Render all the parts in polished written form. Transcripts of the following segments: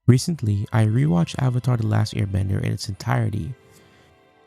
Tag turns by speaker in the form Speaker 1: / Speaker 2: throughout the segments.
Speaker 1: Recently, I rewatched Avatar The Last Airbender in its entirety,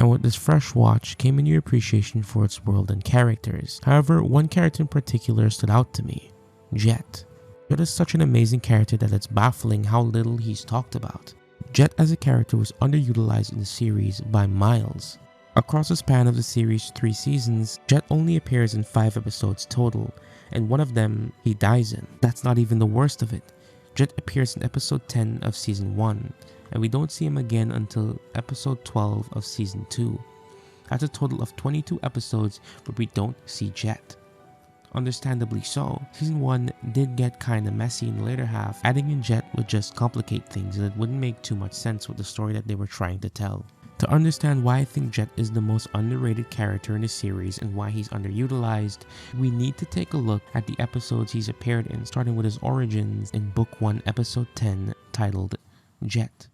Speaker 1: and with this fresh watch came a new appreciation for its world and characters. However, one character in particular stood out to me, Jet. Jet is such an amazing character that it's baffling how little he's talked about. Jet as a character was underutilized in the series by miles. Across the span of the series' 3 seasons, Jet only appears in 5 episodes total, and one of them he dies in. That's not even the worst of it. Jet appears in episode 10 of season 1, and we don't see him again until episode 12 of season 2. That's a total of 22 episodes where we don't see Jet. Understandably so, season 1 did get kinda messy in the later half. Adding in Jet would just complicate things and it wouldn't make too much sense with the story that they were trying to tell. To understand why I think Jet is the most underrated character in the series and why he's underutilized, we need to take a look at the episodes he's appeared in, starting with his origins in Book 1 Episode 10 titled Jet.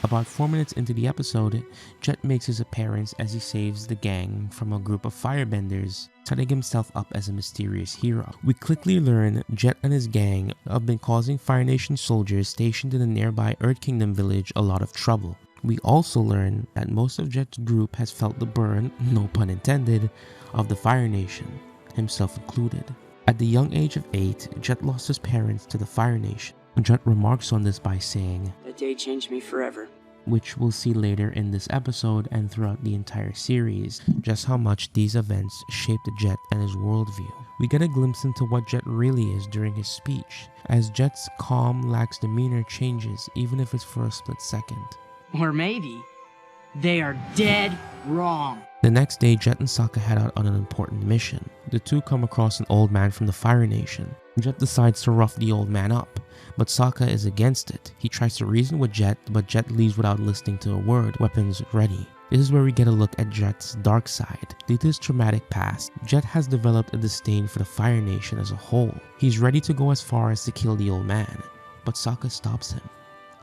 Speaker 1: About 4 minutes into the episode, Jet makes his appearance as he saves the gang from a group of firebenders, setting himself up as a mysterious hero. We quickly learn Jet and his gang have been causing Fire Nation soldiers stationed in the nearby Earth Kingdom village a lot of trouble. We also learn that most of Jet's group has felt the burn, no pun intended, of the Fire Nation, himself included. At the young age of 8, Jet lost his parents to the Fire Nation. Jet remarks on this by saying,
Speaker 2: "That day changed me forever,"
Speaker 1: which we'll see later in this episode and throughout the entire series, just how much these events shaped Jet and his worldview. We get a glimpse into what Jet really is during his speech, as Jet's calm, lax demeanor changes even if it's for a split second.
Speaker 2: or maybe they are dead wrong.
Speaker 1: The next day, Jet and Sokka head out on an important mission. The two come across an old man from the Fire Nation. Jet decides to rough the old man up, but Sokka is against it. He tries to reason with Jet, but Jet leaves without listening to a word, weapons ready. This is where we get a look at Jet's dark side. Due to his traumatic past, Jet has developed a disdain for the Fire Nation as a whole. He's ready to go as far as to kill the old man, but Sokka stops him.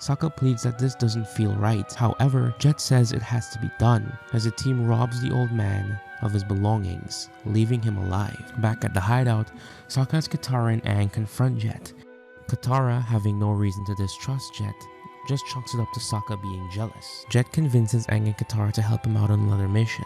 Speaker 1: Sokka pleads that this doesn't feel right. However, Jet says it has to be done, as the team robs the old man of his belongings, leaving him alive. Back at the hideout, Sokka has Katara and Aang confront Jet. Katara, having no reason to distrust Jet, just chalks it up to Sokka being jealous. Jet convinces Aang and Katara to help him out on another mission.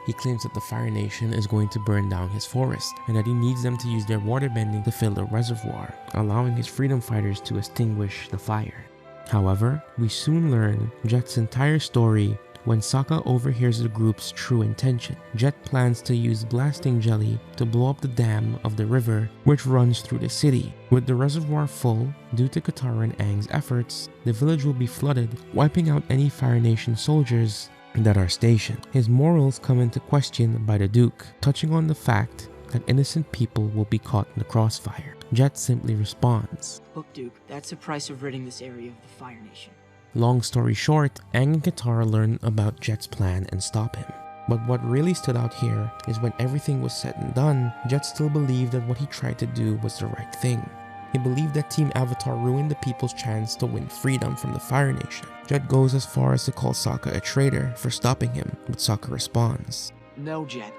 Speaker 1: He claims that the Fire Nation is going to burn down his forest, and that he needs them to use their waterbending to fill the reservoir, allowing his freedom fighters to extinguish the fire. However, we soon learn Jet's entire story when Sokka overhears the group's true intention. Jet plans to use blasting jelly to blow up the dam of the river which runs through the city. With the reservoir full, due to Katara and Aang's efforts, the village will be flooded, wiping out any Fire Nation soldiers that are stationed. His morals come into question by the Duke, touching on the fact that innocent people will be caught in the crossfire. Jet simply responds,
Speaker 2: "Look, Duke, that's the price of ridding this area of the Fire Nation."
Speaker 1: Long story short, Aang and Katara learn about Jet's plan and stop him. But what really stood out here is when everything was said and done, Jet still believed that what he tried to do was the right thing. He believed that Team Avatar ruined the people's chance to win freedom from the Fire Nation. Jet goes as far as to call Sokka a traitor for stopping him, but Sokka responds,
Speaker 3: "No, Jet.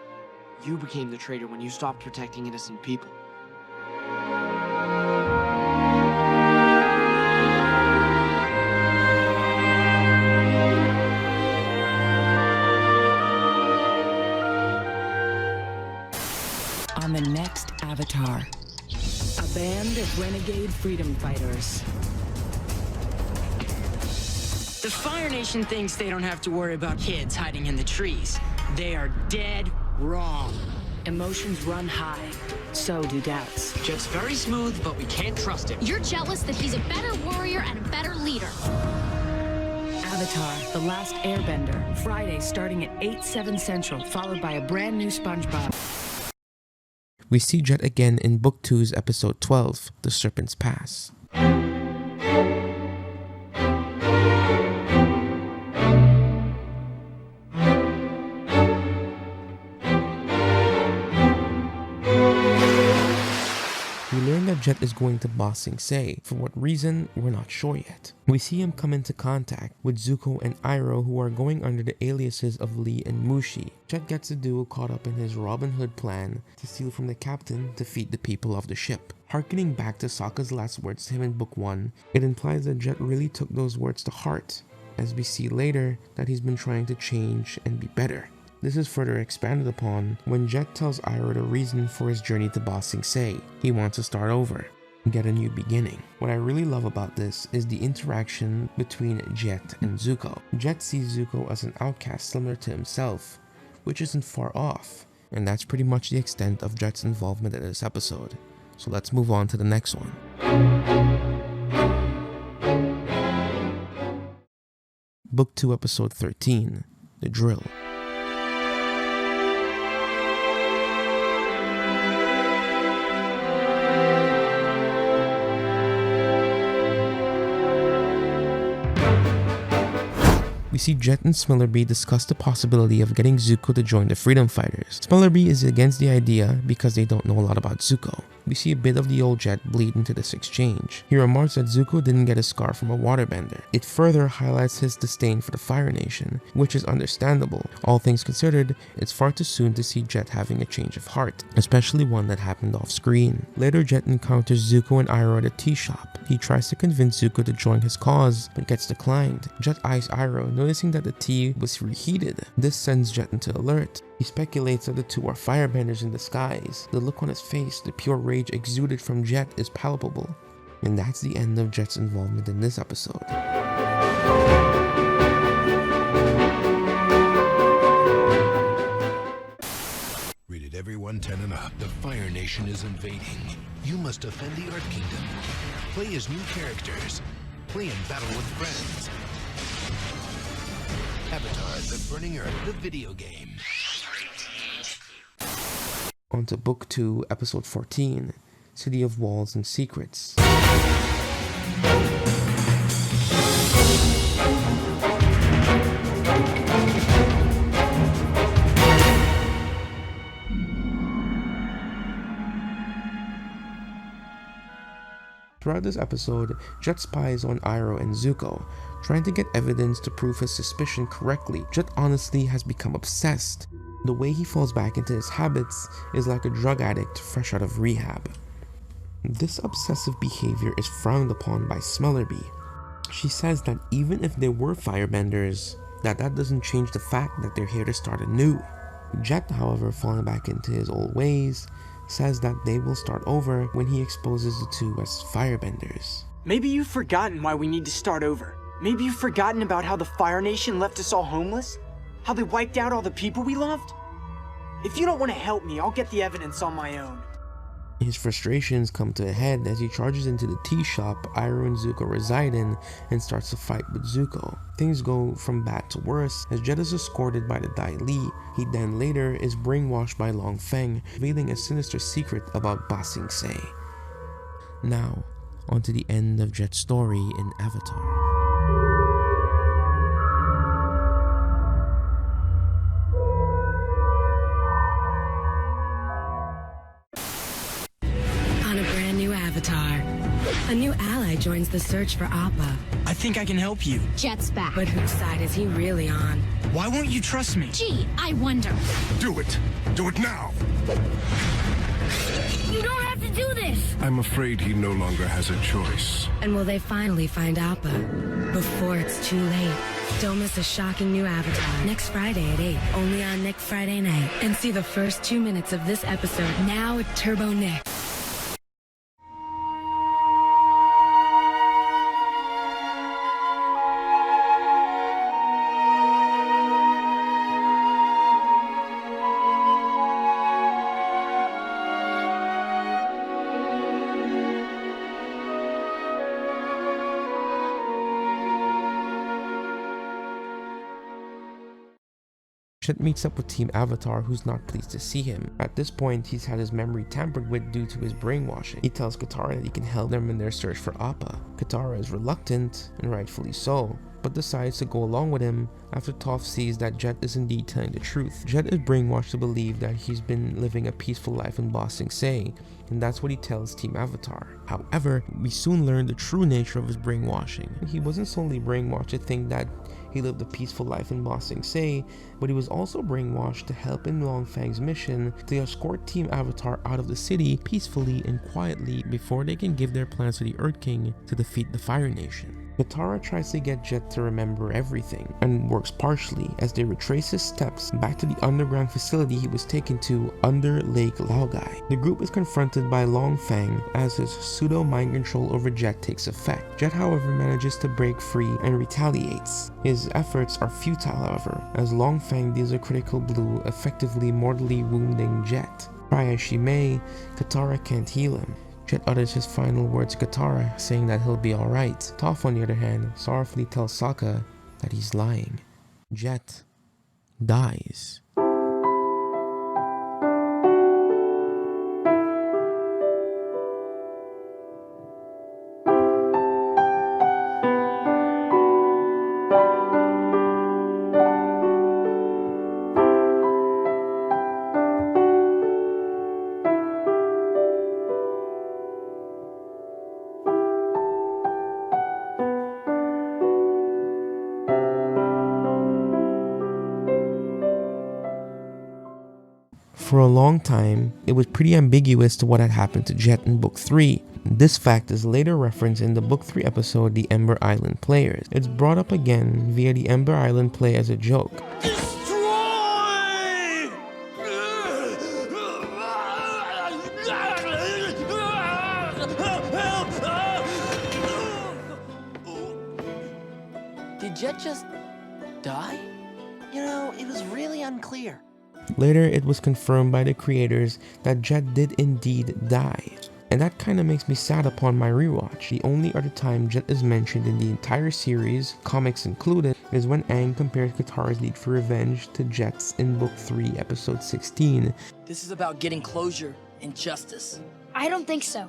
Speaker 3: You became the traitor when you stopped protecting innocent people."
Speaker 4: On the next Avatar, a band of renegade freedom fighters.
Speaker 2: The Fire Nation thinks they don't have to worry about kids hiding in the trees. They are dead wrong.
Speaker 4: Emotions run high, so do doubts.
Speaker 3: Jet's very smooth, but we can't trust him.
Speaker 5: You're jealous that he's a better warrior and a better leader.
Speaker 4: Avatar, The Last Airbender, Friday starting at 8/7 Central, followed by a brand new SpongeBob.
Speaker 1: We see Jet again in Book 2's Episode 12, The Serpent's Pass. We learn that Jet is going to Ba Sing Se. For what reason, we're not sure yet. We see him come into contact with Zuko and Iroh, who are going under the aliases of Lee and Mushi. Jet gets the duo caught up in his Robin Hood plan to steal from the captain to feed the people of the ship. Harkening back to Sokka's last words to him in Book 1, it implies that Jet really took those words to heart, as we see later that he's been trying to change and be better. This is further expanded upon when Jet tells Iroh the reason for his journey to Ba Sing Se. He wants to start over, get a new beginning. What I really love about this is the interaction between Jet and Zuko. Jet sees Zuko as an outcast similar to himself, which isn't far off, and that's pretty much the extent of Jet's involvement in this episode. So let's move on to the next one. Book 2, Episode 13, The Drill. We see Jet and Smellerbee discuss the possibility of getting Zuko to join the Freedom Fighters. Smellerbee is against the idea because they don't know a lot about Zuko. We see a bit of the old Jet bleed into this exchange. He remarks that Zuko didn't get a scar from a waterbender. It further highlights his disdain for the Fire Nation, which is understandable. All things considered, it's far too soon to see Jet having a change of heart, especially one that happened off screen. Later, Jet encounters Zuko and Iroh at a tea shop. He tries to convince Zuko to join his cause, but gets declined. Jet eyes Iroh, noticing that the tea was reheated. This sends Jet into alert. He speculates that the two are firebenders in disguise. The look on his face, the pure rage exuded from Jet, is palpable. And that's the end of Jet's involvement in this episode.
Speaker 6: Rated everyone 10 and up. The Fire Nation is invading. You must defend the Earth Kingdom. Play as new characters. Play in battle with friends. Avatar: The Burning Earth, the video game.
Speaker 1: On to Book 2, Episode 14, City of Walls and Secrets. Throughout this episode, Jet spies on Iroh and Zuko, trying to get evidence to prove his suspicion correctly. Jet honestly has become obsessed. The way he falls back into his habits is like a drug addict fresh out of rehab. This obsessive behavior is frowned upon by Smellerbee. She says that even if they were firebenders, that doesn't change the fact that they're here to start anew. Jet, however, falling back into his old ways, says that they will start over when he exposes the two as firebenders.
Speaker 3: Maybe you've forgotten why we need to start over. Maybe you've forgotten about how the Fire Nation left us all homeless? How they wiped out all the people we loved? If you don't want to help me, I'll get the evidence on my own.
Speaker 1: His frustrations come to a head as he charges into the tea shop Iroh and Zuko reside in and starts to fight with Zuko. Things go from bad to worse as Jet is escorted by the Dai Li. He then later is brainwashed by Long Feng, revealing a sinister secret about Ba Sing Se. Now, on to the end of Jet's story in Avatar.
Speaker 4: A new ally joins the search for Appa.
Speaker 2: I think I can help you.
Speaker 5: Jet's back.
Speaker 4: But whose side is he really on?
Speaker 2: Why won't you trust me?
Speaker 5: Gee, I wonder.
Speaker 6: Do it! Do it now!
Speaker 5: You don't have to do this!
Speaker 6: I'm afraid he no longer has a choice.
Speaker 4: And will they finally find Appa before it's too late? Don't miss a shocking new Avatar next Friday at 8, only on Nick Friday night. And see the first 2 minutes of this episode now at Turbo Nick.
Speaker 1: Jet meets up with Team Avatar, who's not pleased to see him. At this point, he's had his memory tampered with due to his brainwashing. He tells Katara that he can help them in their search for Appa. Katara is reluctant, and rightfully so, but decides to go along with him after Toph sees that Jet is indeed telling the truth. Jet is brainwashed to believe that he's been living a peaceful life in Ba Sing Se, and that's what he tells Team Avatar. However, we soon learn the true nature of his brainwashing. He wasn't solely brainwashed to think that he lived a peaceful life in Ba Sing Se, but he was also brainwashed to help in Long Fang's mission to escort Team Avatar out of the city peacefully and quietly before they can give their plans to the Earth King to defeat the Fire Nation. Katara tries to get Jet to remember everything, and works partially as they retrace his steps back to the underground facility he was taken to under Lake Laogai. The group is confronted by Long Fang as his pseudo mind control over Jet takes effect. Jet, however, manages to break free and retaliates. His efforts are futile, however, as Long Fang deals a critical blow, effectively mortally wounding Jet. Try as she may, Katara can't heal him. Jet utters his final words to Katara, saying that he'll be alright. Toph, on the other hand, sorrowfully tells Sokka that he's lying. Jet dies. For a long time, it was pretty ambiguous to what had happened to Jet in Book 3. This fact is later referenced in the Book 3 episode The Ember Island Players. It's brought up again via the Ember Island play as a joke.
Speaker 7: Did Jet just die? You know, it was really unclear.
Speaker 1: Later, it was confirmed by the creators that Jet did indeed die. And that kinda makes me sad upon my rewatch. The only other time Jet is mentioned in the entire series, comics included, is when Aang compares Katara's need for revenge to Jet's in Book 3, Episode 16.
Speaker 7: This is about getting closure and justice.
Speaker 5: I don't think so.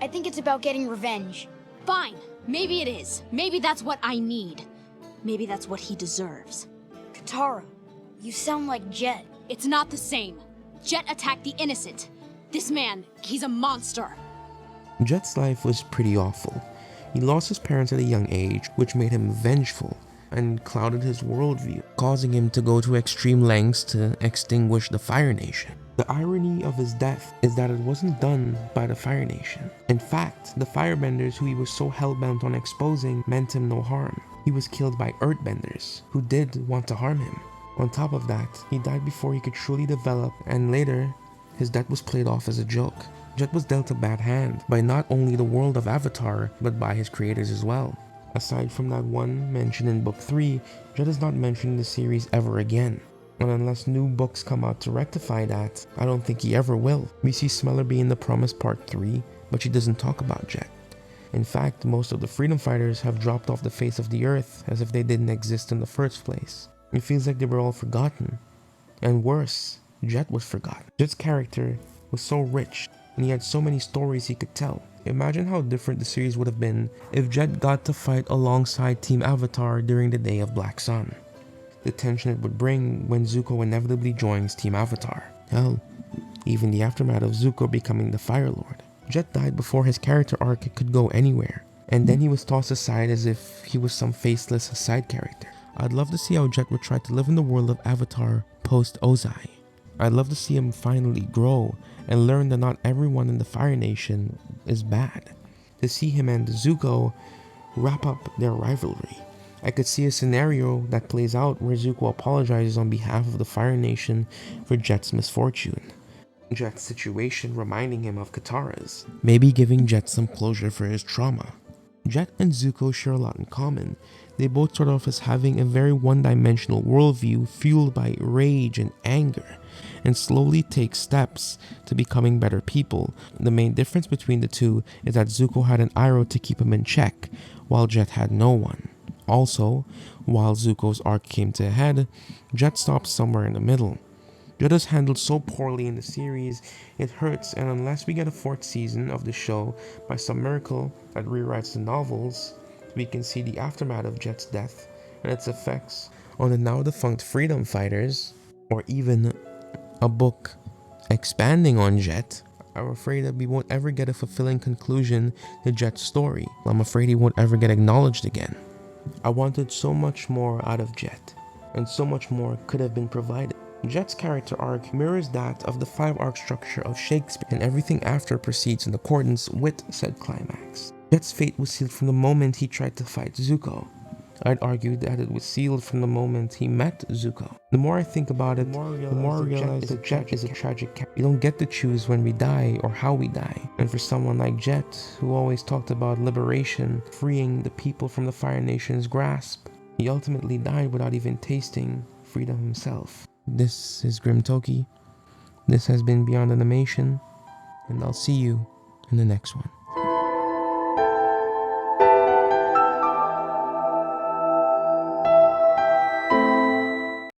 Speaker 5: I think it's about getting revenge.
Speaker 8: Fine. Maybe it is. Maybe that's what I need. Maybe that's what he deserves.
Speaker 5: Katara, you sound like Jet.
Speaker 8: It's not the same. Jet attacked the innocent. This man, he's a monster.
Speaker 1: Jet's life was pretty awful. He lost his parents at a young age, which made him vengeful and clouded his worldview, causing him to go to extreme lengths to extinguish the Fire Nation. The irony of his death is that it wasn't done by the Fire Nation. In fact, the Firebenders who he was so hellbent on exposing meant him no harm. He was killed by Earthbenders, who did want to harm him. On top of that, he died before he could truly develop, and later, his death was played off as a joke. Jet was dealt a bad hand by not only the world of Avatar, but by his creators as well. Aside from that one mention in Book 3, Jet is not mentioned in the series ever again. And unless new books come out to rectify that, I don't think he ever will. We see Smellerbee in The Promise Part 3, but she doesn't talk about Jet. In fact, most of the freedom fighters have dropped off the face of the earth as if they didn't exist in the first place. It feels like they were all forgotten. And worse, Jet was forgotten. Jet's character was so rich, and he had so many stories he could tell. Imagine how different the series would have been if Jet got to fight alongside Team Avatar during the Day of Black Sun. The tension it would bring when Zuko inevitably joins Team Avatar. Hell, even the aftermath of Zuko becoming the Fire Lord. Jet died before his character arc could go anywhere, and then he was tossed aside as if he was some faceless side character. I'd love to see how Jet would try to live in the world of Avatar post-Ozai. I'd love to see him finally grow and learn that not everyone in the Fire Nation is bad. To see him and Zuko wrap up their rivalry. I could see a scenario that plays out where Zuko apologizes on behalf of the Fire Nation for Jet's misfortune. Jet's situation reminding him of Katara's, maybe giving Jet some closure for his trauma. Jet and Zuko share a lot in common. They both start off as having a very one-dimensional worldview fueled by rage and anger, and slowly take steps to becoming better people. The main difference between the two is that Zuko had an Iroh to keep him in check, while Jet had no one. Also, while Zuko's arc came to a head, Jet stopped somewhere in the middle. Jet is handled so poorly in the series, it hurts, and unless we get a 4th season of the show by some miracle that rewrites the novels, We can see the aftermath of Jet's death and its effects on the now defunct freedom fighters, or even a book expanding on Jet. I'm afraid that we won't ever get a fulfilling conclusion to Jet's story. I'm afraid he won't ever get acknowledged again. I wanted so much more out of Jet, and so much more could have been provided. Jet's character arc mirrors that of the 5-arc structure of Shakespeare, and everything after proceeds in accordance with said climax. Jet's fate was sealed from the moment he tried to fight Zuko. I'd argue that it was sealed from the moment he met Zuko. The more I think about it, the more I realize that Jet is a tragic character. We don't get to choose when we die or how we die. And for someone like Jet, who always talked about liberation, freeing the people from the Fire Nation's grasp, he ultimately died without even tasting freedom himself. This is Grim Toki. This has been Beyond Animation, and I'll see you in the next one.